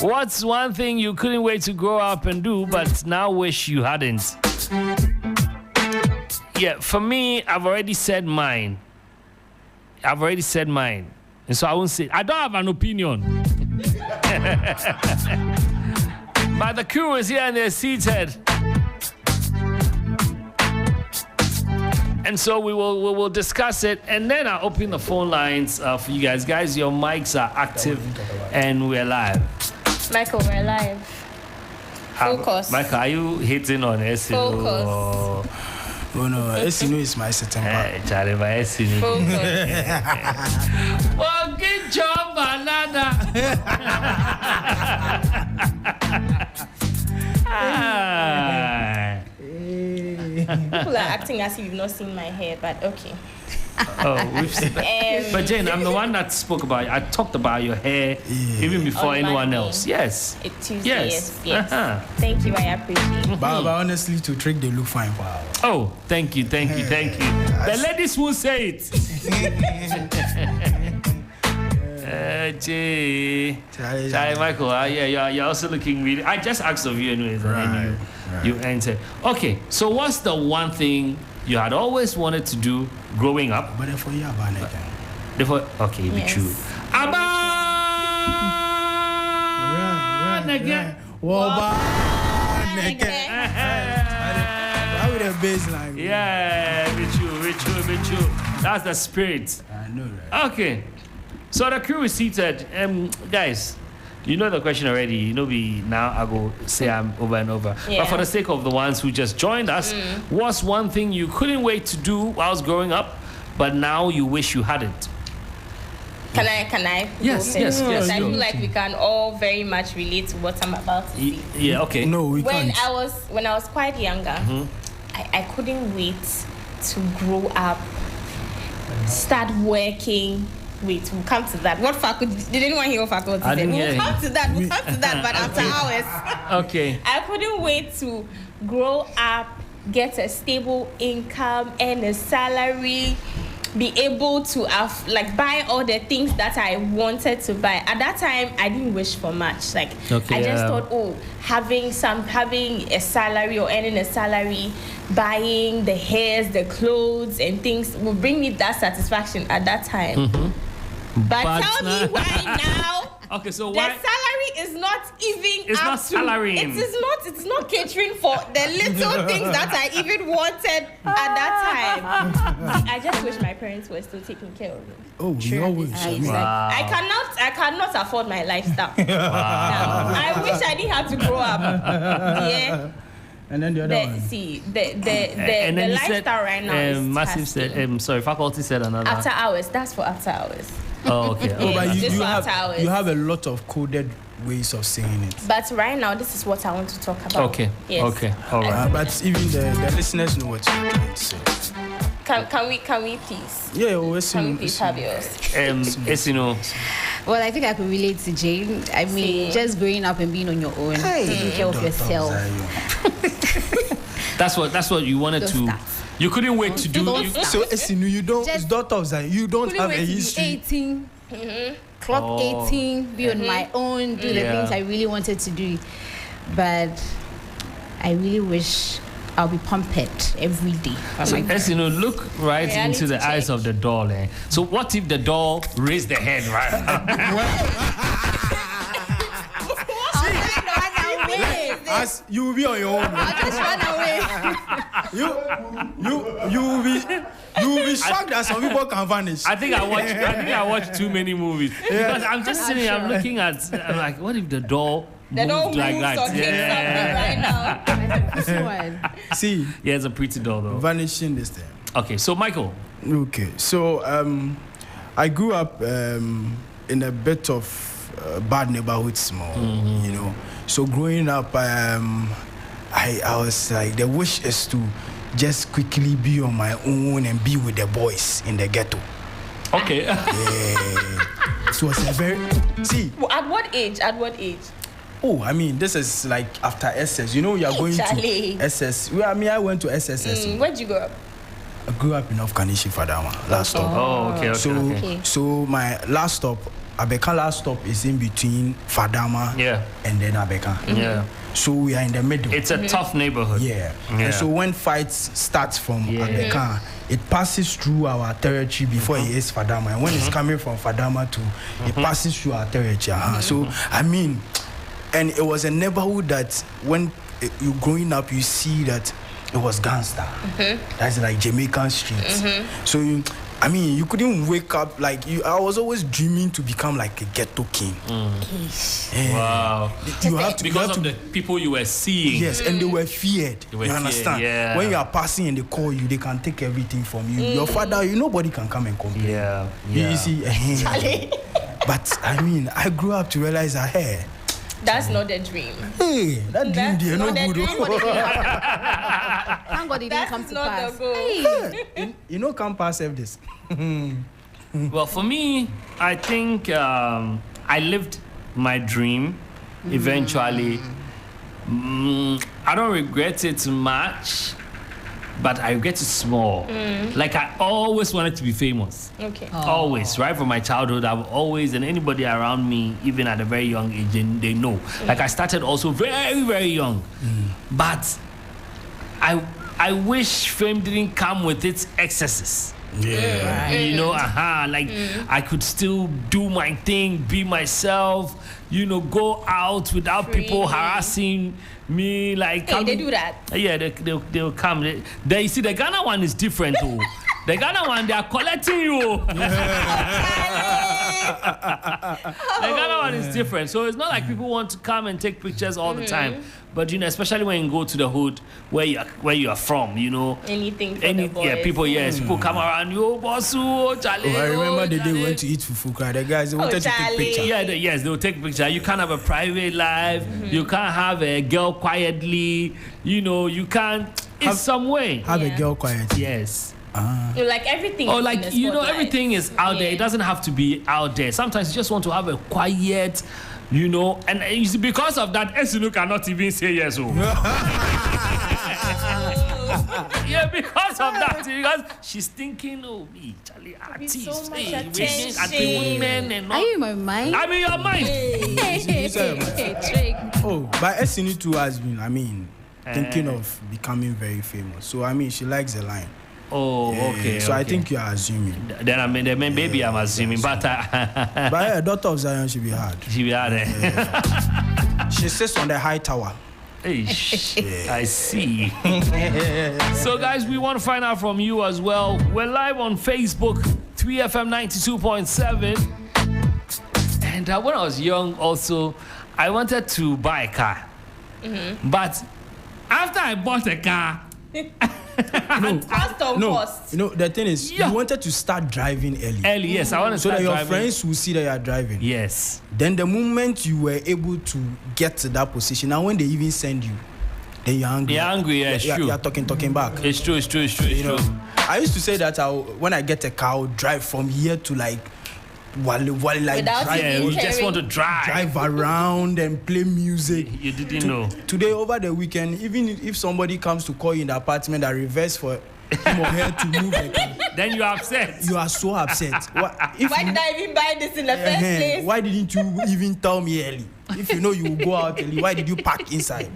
What's one thing you couldn't wait to grow up and do, but now wish you hadn't? Yeah, for me, I've already said mine. And so I won't say, I don't have an opinion. But the crew is here and they're seated. And so we will discuss it, and then I'll open the phone lines for you guys. Guys, your mics are active, and we're live. Michael, we're live. Focus. Michael, are you hitting on SNO? Focus. Oh no, SNO is my September. Charlie, my SNO. Focus. Well, good job, banana. People are acting as if you've not seen my hair, but okay. Oh, we've seen that. But Jane, I'm the one that spoke about it. I talked about your hair even before anyone else. Yes. Tuesday, yes. Uh-huh. Thank you, I appreciate it. But honestly, to trick, they look fine. Wow. Oh, thank you. The ladies will say it. Charlie, Michael, yeah, you're also looking really. I just asked of you anyways, and then you answered. Okay, so what's the one thing you had always wanted to do growing up? But for you, okay, be true. Baseline. Yeah, be true. That's the spirit. I know, right? Okay. So the crew is seated. Guys, you know the question already. You know now I go say I'm over and over. Yeah. But for the sake of the ones who just joined us, what's one thing you couldn't wait to do whilst growing up, but now you wish you hadn't? Can I? Yes. I feel like we can all very much relate to what I'm about to say. Yeah, okay. No, we can't. When I was quite younger, I couldn't wait to grow up, start working. Wait, we'll come to that. What faculty? Did anyone hear what faculty said? We'll come to that, but after hours. Okay. I couldn't wait to grow up, get a stable income, earn a salary, be able to buy all the things that I wanted to buy. At that time, I didn't wish for much. I just thought, having a salary or earning a salary, buying the hairs, the clothes and things will bring me that satisfaction at that time. But tell me why now? Okay, so why? The salary is not even it's not salarying. It's not catering for the little things that I even wanted at that time. I just wish my parents were still taking care of me. Oh, we always. I cannot afford my lifestyle. Wow. I wish I didn't have to grow up. Yeah. And then the other one. See, the lifestyle right now is Massive said, faculty said another. After hours. That's for after hours. Oh, okay. But you have a lot of coded ways of saying it. But right now, this is what I want to talk about. Okay. Yes. Okay. All right. But even the listeners know what you're trying to say. Can we please? Yeah, can we please have yours? Well, I think I could relate to Jane. I mean, just growing up and being on your own, taking care of yourself. That's what you wanted to. You couldn't wait to do. So, you don't. It's daughters. You don't have a history. 18, clock 18, be on my own, do the things I really wanted to do, but I really wish I'll be pumped every day. Look right into the eyes of the doll. So what if the doll raised the head right? As you will be on your own. I'll just run away. You will be shocked that some people can vanish. I think I watched too many movies because I'm just sitting. I'm looking at. I'm like, what if the doll? The doll like that. Right now. See, yeah, it's a pretty doll though. Vanishing this thing. Okay, so Michael. Okay, so I grew up in a bit of bad neighborhood, small, you know. So growing up, I was like, the wish is to just quickly be on my own and be with the boys in the ghetto. Okay. Yeah. So it's a very At what age? Oh, I mean, this is like after SS. You know, you are going to SS. Well, I went to SSS. Where'd you grow up? I grew up in North Kanishi for that one. Last stop. Oh, okay. So my last stop, Abeka last stop is in between Fadama and then Abeka. Yeah. So we are in the middle. It's a tough neighborhood. Yeah. And so when fights starts from Abeka, it passes through our territory before it hits Fadama. And when it's coming from Fadama to, it passes through our territory. So, I mean, and it was a neighborhood that when you're growing up, you see that it was gangster. That's like Jamaican streets. So you couldn't wake up like you. I was always dreaming to become like a ghetto king. Wow! You have to because of the people you were seeing. Yes, and they were feared. You understand? Yeah. When you are passing and they call you, they can take everything from you. Your father, nobody can come and complain. Yeah. You see, but I mean, I grew up to realize that that's not the dream. Hey, that dream is no good. Thank God it didn't come to pass. You can't pass this. Well, for me, I think I lived my dream eventually. I don't regret it much, but I regret it small. Like I always wanted to be famous. Okay. Always, right from my childhood, I've always, and anybody around me, even at a very young age, they know. Like I started also very, very young. But I wish fame didn't come with its excesses. Yeah. You know, I could still do my thing, be myself, go out without people harassing me. Like, they do that. Yeah, they'll come. You see, the Ghana one is different, though. The Ghana one, they are collecting you. The Ghana one is different. So it's not like people want to come and take pictures all the time. But, especially when you go to the hood where you are from, Anything for the boys. People come around you, boss, Charlie. I remember the day we went to eat fufu. The guys, they wanted to take pictures. Yeah, they will take picture. You can't have a private life. You can't have a girl quietly. You can't. It's some way. Have a girl quietly. Yes. Like everything. Or like everything is out there. It doesn't have to be out there. Sometimes you just want to have a quiet, and it's because of that, Esinu cannot even say yes. Yeah, because of that, because she's thinking, me, Charlie, artist, so much women and all. Are you in my mind? I'm in your mind. But Esinu too has been, thinking of becoming very famous. So she likes the line. Oh, okay. So I think you are assuming. Then maybe I'm assuming, but a daughter of Zion should be hard. She be hard. She sits on the high tower. I see. So, guys, we want to find out from you as well. We're live on Facebook, 3FM 92.7. And when I was young, also, I wanted to buy a car. But after I bought a car, the thing is, you wanted to start driving early. Yes, I want to start driving. So that your friends will see that you are driving. Yes. Then the moment you were able to get to that position, and when they even send you, then you're angry. You're angry, yeah, it's true. You're talking back. It's true. I used to say that when I get a car, I'll drive from here to like Wale, like we just want to drive around and play music. You didn't know. Today over the weekend, even if somebody comes to call you in the apartment, I reverse for him or her to move the car. Then you are upset. You are so upset. Why did I even buy this in the first place? Why didn't you even tell me early? If you know you will go out early, why did you park inside?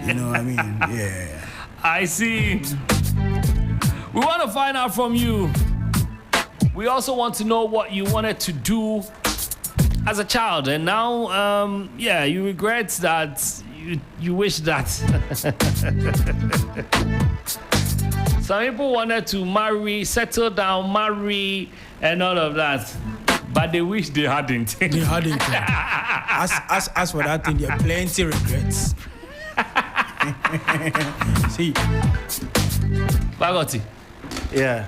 You know what I mean? Yeah. I see. We want to find out from you. We also want to know what you wanted to do as a child, and now, you regret that. You wish that. Some people wanted to marry, settle down, marry, and all of that, but they wish they hadn't. They hadn't. As for that thing, there are plenty regrets. See, Bagoti. Yeah.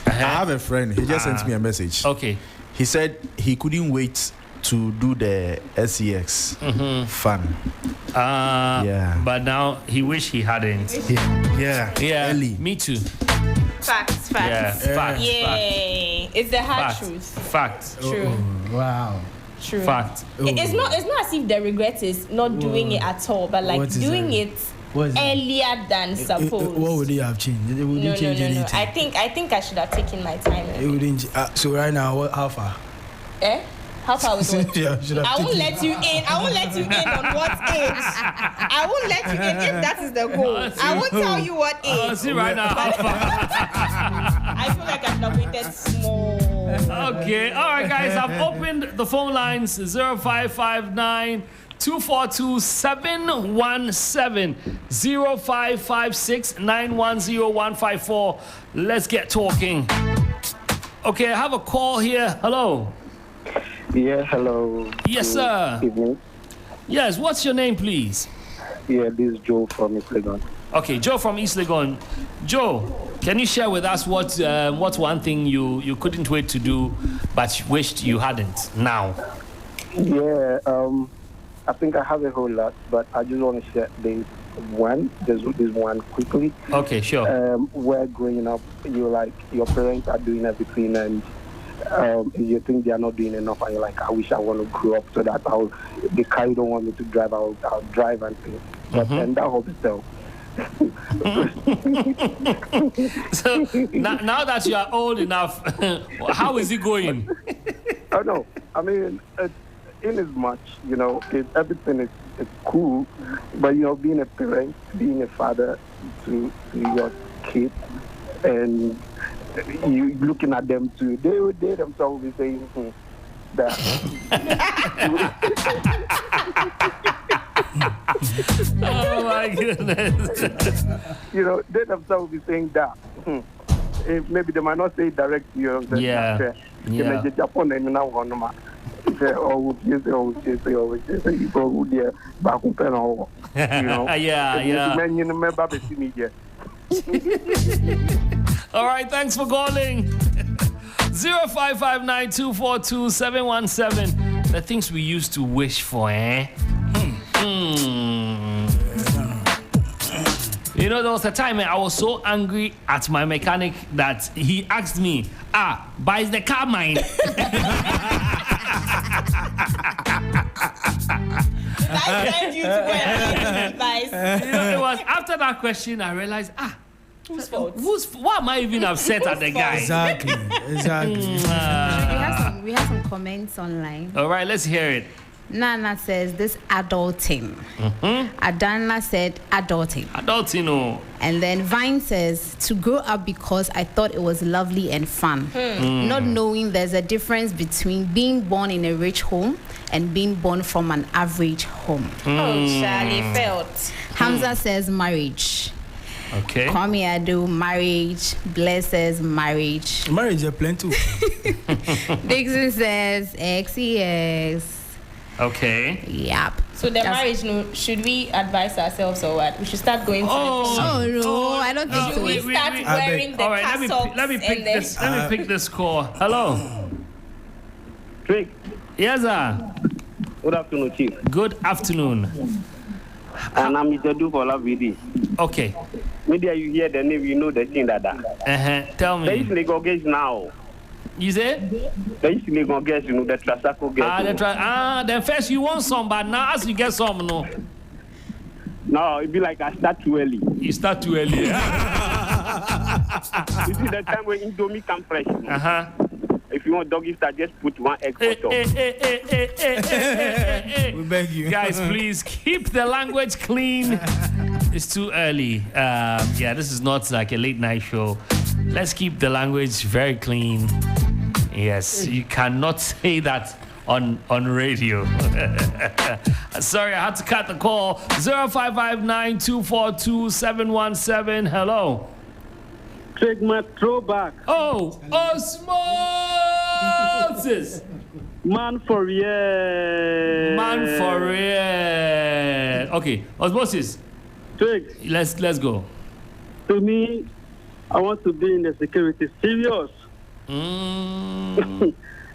I have a friend. He just sent me a message. Okay. He said he couldn't wait to do the SEX fun. But now he wish he hadn't. Yeah. Early. Me too. Facts. Yeah. Facts. It's the hard truth. Facts. True. Wow. True. Fact. It's not as if the regret is not doing it at all, but like doing it earlier than supposed. What would they have changed? Would No. change anything? I think I should have taken my time. It wouldn't. So right now, how far? How far with what? Yeah, should have I won't taken- let you in. I won't let you in on what age. I won't let you in if that is the goal. I won't tell you what age. See right now. How far? I feel like I've waited small. Okay, all right, guys. I've opened the phone lines 0559 242 717 0556 910 154. Let's get talking. Okay, I have a call here. Hello. Yeah, hello. Yes, sir. Good evening. Yes, what's your name, please? Yeah, this is Joe from East Legon. Okay, Joe from East Legon. Joe, can you share with us what's one thing you couldn't wait to do but wished you hadn't now? Yeah, I think I have a whole lot, but I just want to share this one quickly. Okay, sure. Where growing up, you like your parents are doing everything, and you think they are not doing enough, and you're like, I wish I want to grow up so that the car you don't want me to drive, I'll drive and things. But and that whole itself. So now that you are old enough, how is it going? Oh no, I mean, in as much, everything is cool, but being a parent, being a father to your kids, and you looking at them too, they themselves will be saying that. Oh my goodness. They themselves will be saying that. Maybe they might not say it direct to you. Yeah. Yeah. All right, thanks for calling. 0559 242 717. The things we used to wish for, eh? There was a time I was so angry at my mechanic that he asked me, but is the car mine? I tried you to go and advice. It was after that question I realized, Whose fault? why am I even upset at the guy? Exactly. We have some comments online. All right, let's hear it. Nana says this adulting. Adana said adulting. Adulting, oh. And then Vine says to grow up because I thought it was lovely and fun. Not knowing there's a difference between being born in a rich home and being born from an average home. Oh, Charlie felt. Hamza says marriage. Okay. Kwame Adu, marriage. Bless says marriage. Marriage is plenty. Dixon says XEX. Okay. Yep. So the marriage, should we advise ourselves or what? We should start going to the Oh no, I don't think Should so. we start wearing the all right, cassocks let me pick and then... this. Let me pick this call. Hello. Trick. Yes, sir. Good afternoon, Chief. Good afternoon. And I'm Mr. Du for VD. Okay. Media, you hear the name, you know the thing that. Tell There is me. legal guess now. You say? There is legal guess, the Trasaco guess. Then first you want some, but now as you get some, no. No, it'd be like I start too early. You start too early. This is the time when Indomie come fresh. If you want doggy style, just put one egg for top. We beg you. Guys, please keep the language clean. It's too early. This is not like a late night show. Let's keep the language very clean. Yes, you cannot say that on radio. Sorry, I had to cut the call. 0559 242 717. Hello. Take my throwback. Oh, osmosis. Man for real. Man for real. Okay, osmosis. Take. Let's go. To me, I want to be in the security. Serious.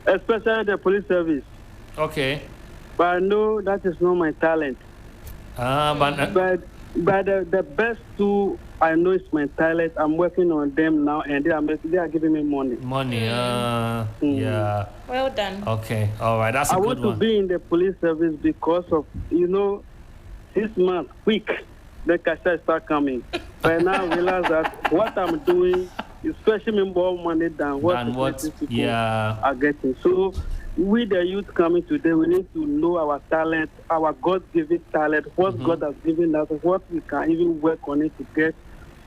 Especially the police service. Okay. But I know that is not my talent. But the best two I know is my talent. I'm working on them now, and they are giving me money. Yeah. Well done. Okay. All right. That's a I good want one. to be in the police service because of 6 months quick. The cash start coming. But now I realize that what I'm doing is fetching me more money than what people are getting. So we the youth coming today, we need to know our talent, our God-given talent, what God has given us, what we can even work on it to get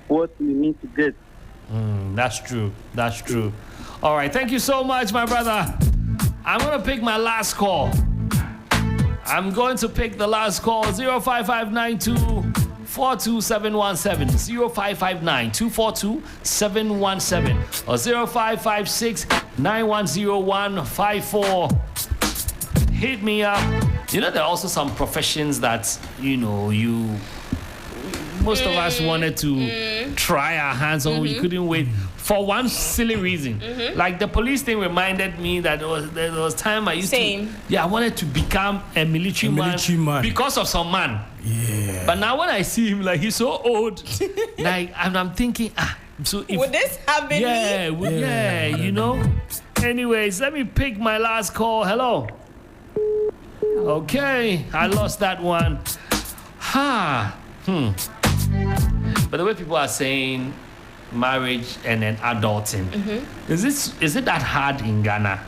what we need to get. That's true. That's true. All right. Thank you so much, my brother. I'm going to pick my last call. I'm going to pick the last call, 05592 42717, 0559242 or 0556 910154. Hit me up. You know, there are also some professions that, most of us wanted to try our hands on. We couldn't wait for one silly reason. Like the police thing reminded me that there was time I used to. I wanted to become a military man because of some man. Yeah. But now when I see him, like he's so old, like and I'm thinking, so if, would this happen? Anyways, let me pick my last call. Hello. Okay, I lost that one. But the way people are saying marriage and then adulting, is it that hard in Ghana?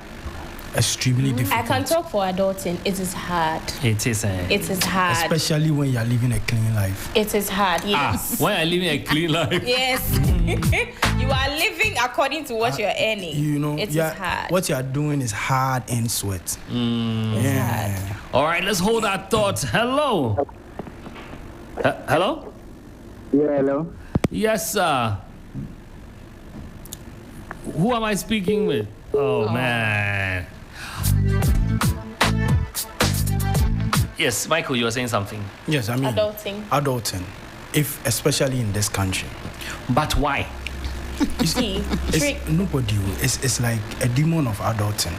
Extremely difficult. I can talk for adulting. It is hard. It is. It is hard. Especially when you are living a clean life. It is hard. Yes. When you're living a clean life. Yes. You are living according to what you're earning. It is hard. What you are doing is hard and sweat. It's hard. All right, let's hold our thoughts. Hello. Hello. Yeah, hello. Yes, sir. Who am I speaking with? Oh, man. Yes, Michael, you were saying something. Yes, I mean adulting, especially in this country. But why? It's nobody. It's like a demon of adulting,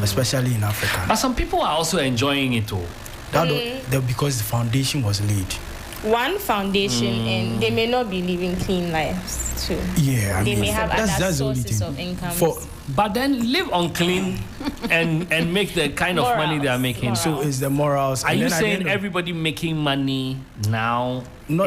especially in Africa. But some people are also enjoying it too. Because the foundation was laid. One foundation, and they may not be living clean lives too. Yeah, they may have other sources of income. But then live unclean and make the kind of money they are making. So it's the morals. Are you saying everybody making money now? No,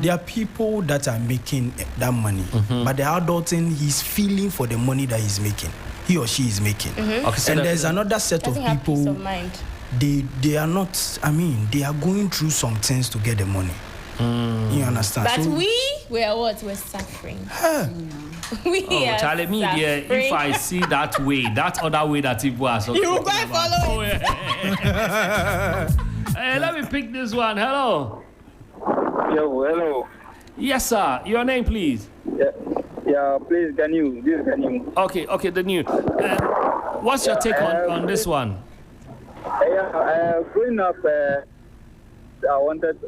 there are people that are making that money, but the adulting, he's feeling for the money that he's making. He or she is making. Okay, so and there's another set of people. Peace of mind. They are not. they are going through some things to get the money. You understand? But we're suffering. Charlie, if I see that way, that other way that people are suffering, you will go and follow it. Hey, let me pick this one. Hello. Yo, hello. Yes, sir. Your name, please. Yeah, please, Ganu. This is Ganu. Okay, the new. What's your take on this one? Growing up, I wanted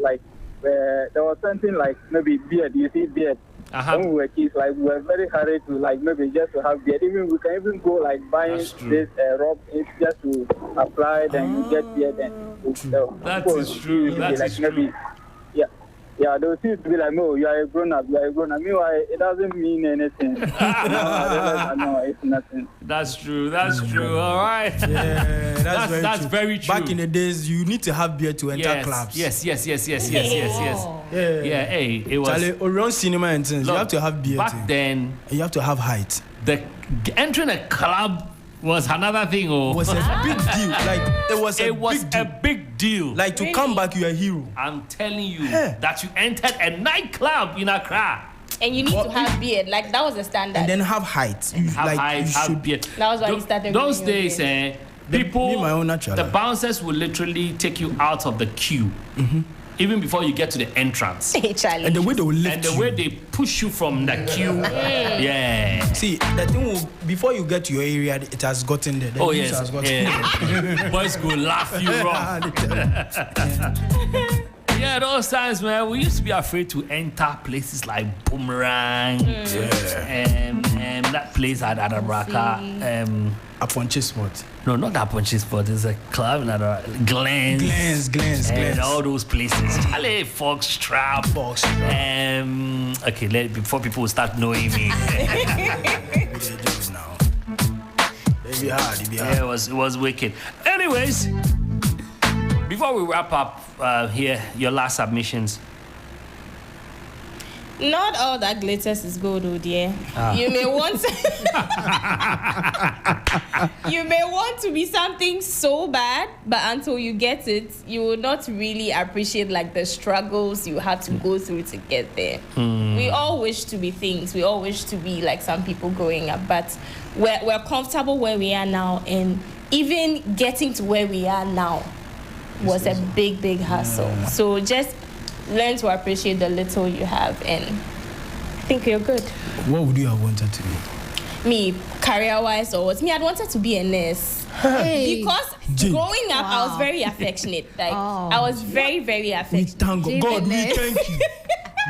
there was something like maybe beard. You see beard. When we were kids, we were very hurried to maybe just to have beard. We can even go buying this robe just to apply, then you get beard. That is true. That is true. Yeah, they will see it to be like, no, you are a grown-up, Meanwhile, it doesn't mean anything. No, it's nothing. That's true. All right. Yeah, that's very true. Back in the days, you need to have beard to enter clubs. Yes. Yeah, hey, it was... Charlie, around cinema and things, you have to have beard. Back then... You have to have height. Entering a club was another thing. It was a big deal. It was a big deal. To come back, you're a hero. I'm telling you that you entered a nightclub in Accra. And you need to have beard. That was the standard. And then have height. Have beard. That was why you started. Those days, people, the bouncers will literally take you out of the queue. Even before you get to the entrance. Hey, Charlie. And the way they will lift you. And the way they push you from the queue. Yeah. See, the thing before you get to your area, it has gotten there. Yes. Has gotten there. Boys go laugh you wrong. Yeah, those times, man, we used to be afraid to enter places like Boomerang. That place at Adabraka. Aponche Spot. No, not Aponche Spot. There's a club in Glens. And all those places. Charlie, Foxtrap. Okay, before people start knowing me. Yeah, it was wicked. Anyways, before we wrap up here, your last submissions. Not all that glitters is gold, oh dear. You may want you may want to be something so bad, but until you get it, you will not really appreciate like the struggles you had to go through to get there. We all wish to be things. We all wish to be like some people growing up, but we're comfortable where we are now, and even getting to where we are now was a big hustle. So just learn to appreciate the little you have, and I think you're good. What would you have wanted to be? Me, career-wise, or what? Me, I'd wanted to be a nurse. Hey. Because growing up, I was very affectionate. Like, I was very, very We affectionate. thank God. God, we Goodness. thank you.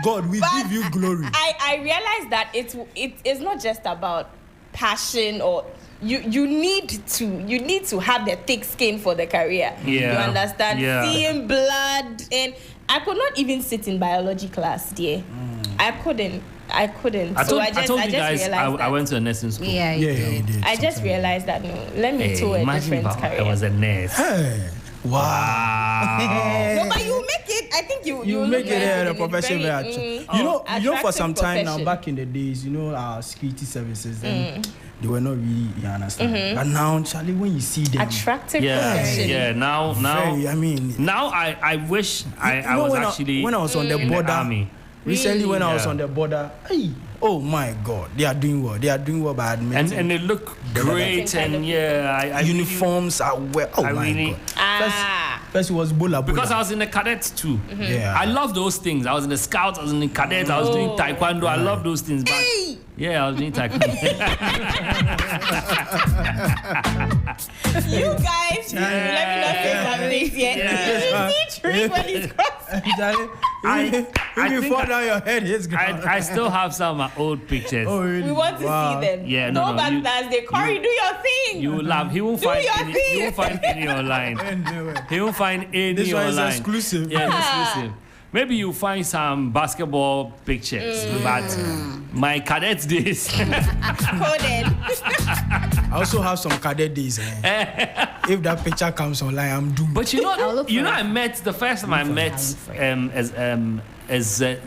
God, we give you glory. I realized that it's not just about passion, or you need to have the thick skin for the career. Yeah. You understand? Yeah. Seeing blood, and I could not even sit in biology class, dear. I couldn't. I told you guys realized I that. went to a nursing school. Yeah, Yeah, you did. I just realized that no, let me to a Imagine different if career. I was a nurse. Hey, wow. No, but you make it. I think you You look make it like a it's profession very, very you know, for attractive some time now, profession. back in the days, you know, our security services, then they were not really, you understand. But now, Charlie, when you see them, attractive Yeah, profession. yeah. Now, very, I mean, now I wish I know, was when actually when I was on the in border, the army. recently when I was Yeah. on the border, hey, oh my God, they are doing well. They are doing well by admitting. And they look great, kind and of I uniforms are well. Oh I my really- God. First it was Bola. because I was in the cadets too. Yeah. I love those things. I was in the scouts, I was in the cadets, I was doing taekwondo. I love those things. But yeah, I was doing taekwondo. You guys, let me not say some things yet. Yeah. You see Trick when he's crossing. I if you think fall down your head, it's gone. I still have some of my old pictures. Oh, really? We want to Wow. see them. Yeah, no, no, but you- Thursday. Corey, do your thing. You will laugh. He won't Do find your any. thing. He won't find any online. Anyway. He won't find any This one is online. exclusive. Yeah, exclusive. Maybe you find some basketball pictures, but my cadet days. Coded. I also have some cadet days. If that picture comes online, I'm doomed. But you I'll know, look you for know, it. I met the first time I met as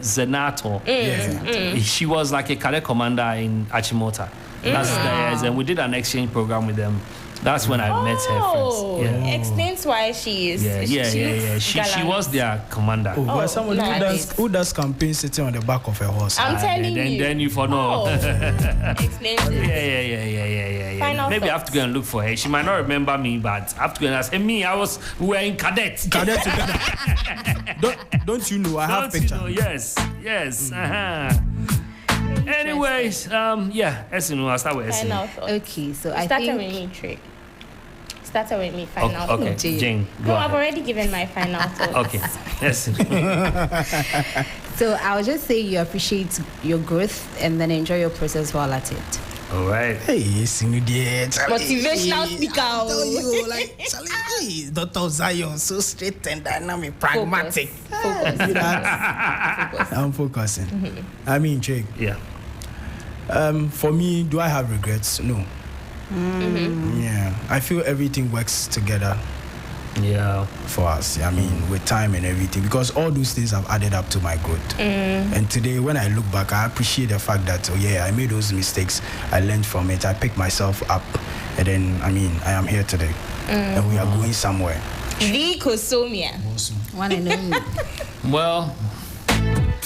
Zenato. yeah. She was like a cadet commander in Achimota. That's and we did an exchange program with them. That's when I met her Oh, first. Yeah. explains why she is. Yeah. She was their commander. Oh, well, someone nice. who does campaign sitting on the back of a horse. I'm telling then, you. Then you for no. Oh, explains it. Yeah. Final Maybe I have thoughts. to go and look for her. She might not remember me, but I have to go and ask. And me, we were in cadet. Cadet together. don't you know? I have Don't you picture. know? Yes. Anyways, yeah. Esin, I'll start with Esin. Final thoughts. Okay, so I Started think with me, Trick. Started with me, final Okay, thoughts. Jane, go No, I've ahead. already given my final thoughts. Okay, Esin. so. I'll just say you appreciate your growth and then enjoy your process while at it. All right. Hey, Motivational speaker. I tell you, like, Charlie, hey, Dr. Zion, so straight and dynamic, pragmatic. Focus. See that? I'm focusing. I mean, Jake. Yeah. For me, do I have regrets? No. Yeah, I feel everything works together Yeah. for us. I mean, with time and everything, because all those things have added up to my growth. And today, when I look back, I appreciate the fact that, oh yeah, I made those mistakes. I learned from it. I picked myself up, and then, I mean, I am here today, and we are going somewhere. The Kosomia. One and only. Well,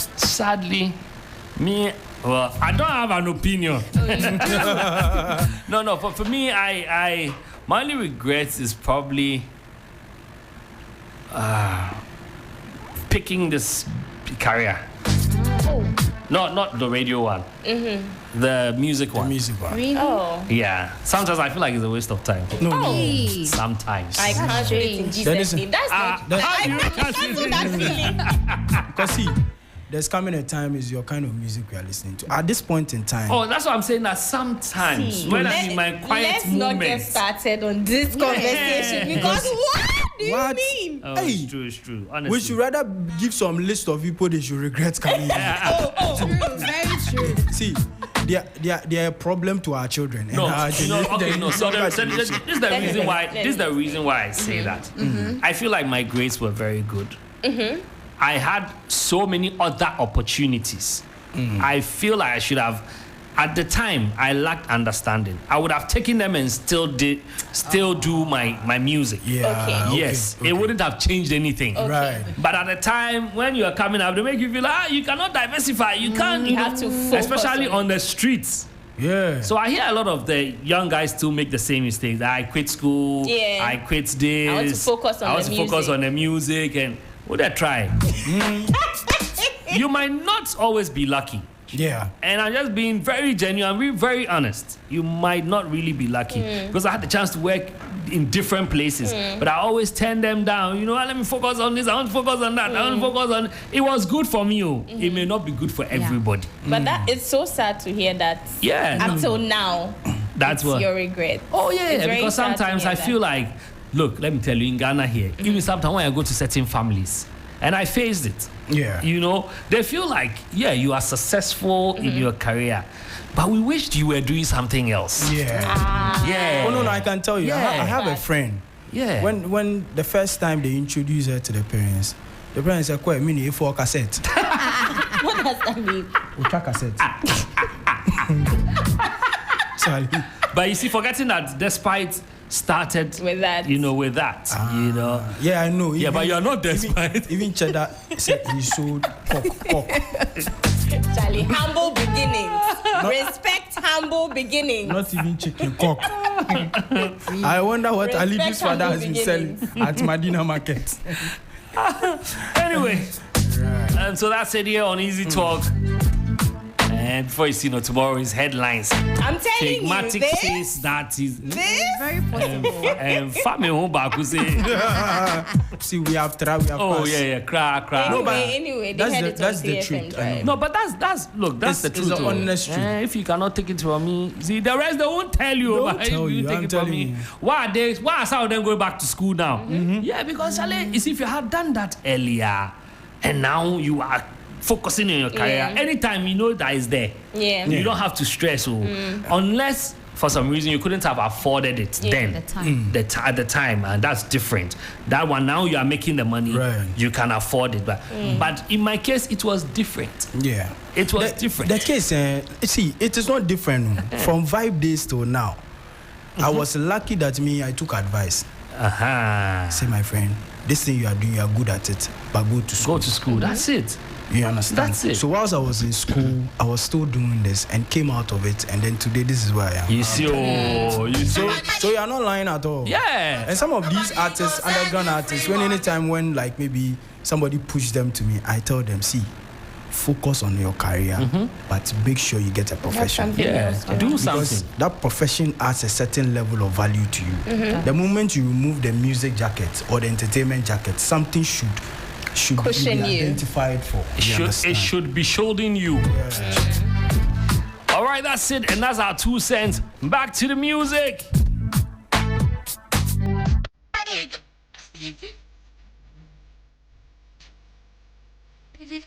sadly, I don't have an opinion. No. For me, my only regrets is probably picking this career. Not the radio one. The music one. Music one. Really? Oh, Yeah. Sometimes I feel like it's a waste of time. No. Hey. Sometimes. I can't do it in Then Jesus' listen. name. That's not. how do you I cancel that feeling. Because see, there's coming a time is your kind of music we are listening to. At this point in time, Oh, that's what I'm saying. That sometimes See, when I'm in my quiet let's not get moments. started on this conversation because what do you What? mean? Oh, Hey. it's true. Honestly. we should rather give some list of people they should regret coming. True, very true. See, they are a problem to our children. No, and our So this is the reason why. This is the reason why I say that. I feel like my grades were very good. I had so many other opportunities I feel like I should have. At the time, I lacked understanding. I would have taken them and still do my music. Yeah. Okay. Yes, it wouldn't have changed anything. Okay. Right. But at the time when you are coming up, they make you feel you cannot diversify. You can't. You have to focus especially on on the streets. Yeah. So I hear a lot of the young guys still make the same mistakes. I quit school. Yeah. I quit this. I want to focus on I want the to focus music. on the music, and would I try? You might not always be lucky. Yeah. And I'm just being very genuine, being very honest. You might not really be lucky because I had the chance to work in different places, but I always turn them down. You know, let me focus on this. I want to focus on that. I want to focus on. It was good for me. It may not be good for everybody. But that it's so sad to hear that. Yeah. Up till now, That's it's what. your regret. Oh It's yeah, very because sad to sometimes hear I that. feel like, look, let me tell you, in Ghana here, even sometimes when I go to certain families, and I faced it. Yeah. You know, they feel like, yeah, you are successful in your career, but we wished you were doing something else. Yeah. Yeah. Oh no, I can tell you. Yeah. I have a friend. Yeah. When the first time they introduced her to the parents said, "Quite mini for cassette." What does that mean? Ucha cassette. Charlie. But you see, forgetting that despite started With that. you know, with that, you know. Yeah, I know. Yeah, but you're not despite. Even Cheddar said he sold cock. Charlie, humble beginnings. Respect humble beginnings. Not even chicken cock. I wonder what Respect Ali's father has been selling beginnings. at Medina Market. Anyway, so that's it here on Easy Talk. And before you see, tomorrow is headlines. I'm telling you, Phlegmatic this, says that is. Very possible. And family home back say, See, we have tried, we have oh passed. yeah, crack. anyway, they had it on that's the CFM truth, I Drive. know. No, but that's look, that's the It's truth. the though. honest truth. If you cannot take it from me, see the rest they won't tell you. Don't but tell if you, take I'm it from telling me, you. why are some of them going back to school now? Yeah, because Charlie, you see, if you had done that earlier, and now you are focusing on your career, anytime you know that is there, you don't have to stress. Unless for some reason you couldn't have afforded it then At the time. at the time, and that's different. That one, now you are making the money, Right. you can afford it, but in my case it was different. Yeah. It was different. The case, see, it is not different. From 5 days till now, I was lucky that I took advice. Say, my friend, this thing you are doing, you are good at it, but go to school. Go to school. That's it. You understand? That's it. So whilst I was in school, I was still doing this and came out of it, and then today this is where I am. You see, So you are not lying at all. yeah. And some of these artists, underground artists, when like maybe somebody push them to me, I tell them, see, focus on your career, but make sure you get a profession. Yeah. Do Because something. that profession adds a certain level of value to you. The moment you remove the music jacket or the entertainment jacket, something should Cushion be you. identified for. It should be shouldering you. All right, that's it, and that's our 2 cents. Back to the music. Is it